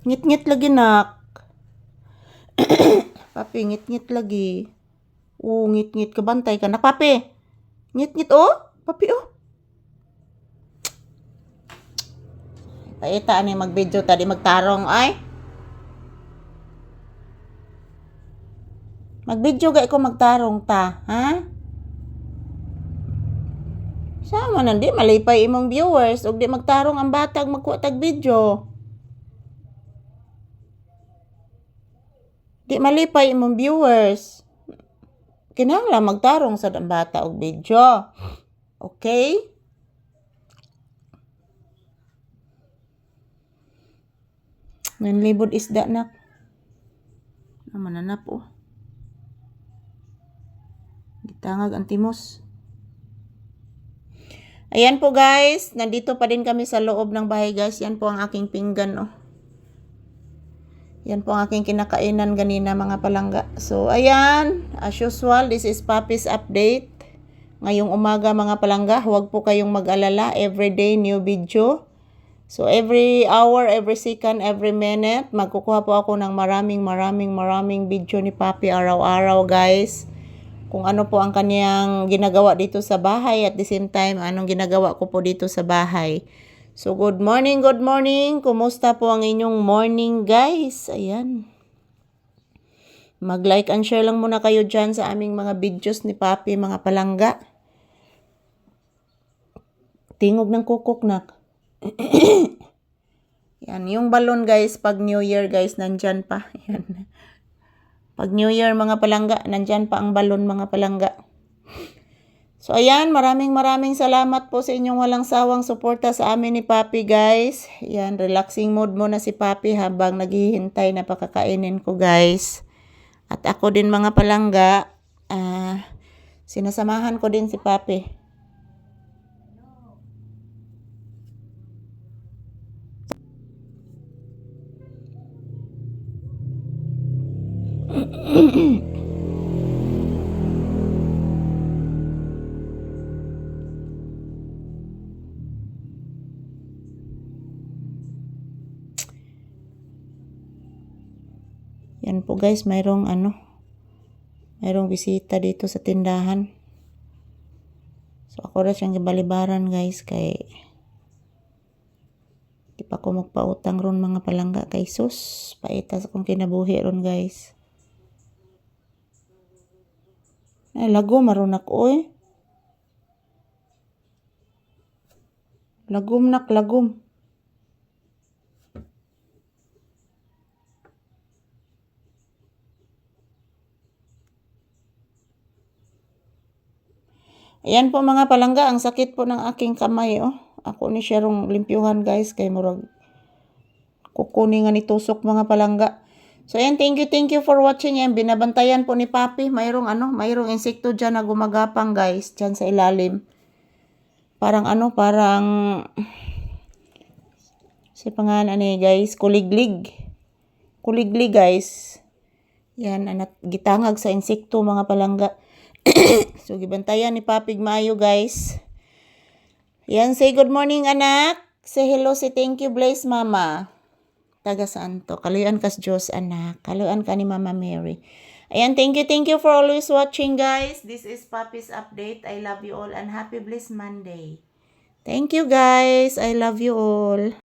Ngit-ngit lagi, nak. Papi, ngit-ngit lagi. Ngit-ngit ka, bantay ka, nak, papi. Ngit-ngit, papi, Paita, ani mag-video, tadi magtarong, ay. Mag-video ga ko magtarong ta, ha? Sama na, di malipay imong viewers, ug di magtarong ang batag magkuha tag video. Di malipay imong viewers. Kinahanglan magtarong sa bata og video. Okay? Nanlibod isda, nak. Mananap, Gitangag ang timos. Ayan po, guys. Nandito pa din kami sa loob ng bahay, guys. Yan po ang aking pinggan, Yan po ang aking kinakainan ganina, mga palangga. So, ayan. As usual, this is Papi's update. Ngayong umaga, mga palangga, huwag po kayong mag-alala. Everyday, new video. So, every hour, every second, every minute, magkukuha po ako ng maraming video ni Papi araw-araw, guys. Kung ano po ang kanyang ginagawa dito sa bahay, at the same time, anong ginagawa ko po dito sa bahay. So, good morning. Kumusta po ang inyong morning, guys? Ayan. Mag-like and share lang muna kayo dyan sa aming mga videos ni Papi, mga palangga. Tingog ng kukok, nak. Yan, yung balon, guys, pag New Year, guys, nandyan pa. Yan. Pag New Year, mga palangga, nandyan pa ang balon, mga palangga. So, ayan, maraming salamat po sa inyong walang sawang suporta sa amin ni Papi, guys. Ayan, relaxing mode muna si Papi habang naghihintay na pakakainin ko, guys. At ako din, mga palangga, sinasamahan ko din si Papi. Yan po, guys, mayroong bisita dito sa tindahan. So, ako rin siyang gibalibaran, guys, kay di pa ko magpautang ron, mga palangga, kay sus, paita sa kong kinabuhi ron, guys. Ay, lagom maron ako, Lagom, nak, lagom. Ayan po, mga palangga, ang sakit po ng aking kamay, Ako ni siya rong limpyuhan, guys, kay murag kukunin nga ni tusok, mga palangga. So, ayan, thank you for watching. Yan, binabantayan po ni Papi. Mayroong insekto dyan na gumagapang, guys, dyan sa ilalim. Parang si pangalan guys, kuliglig. Kuliglig, guys. Yan, gitangag sa insekto, mga palangga. So, gibantayan ni Papig maayo, guys. Yan, say good morning, anak. Say hello, say thank you, bless, mama. Taga saan to? Kaluyan kas Diyos, anak. Kaluyan ka ni Mama Mary. Ayan, thank you for always watching, guys. This is Papi's update. I love you all and happy blessed Monday. Thank you, guys. I love you all.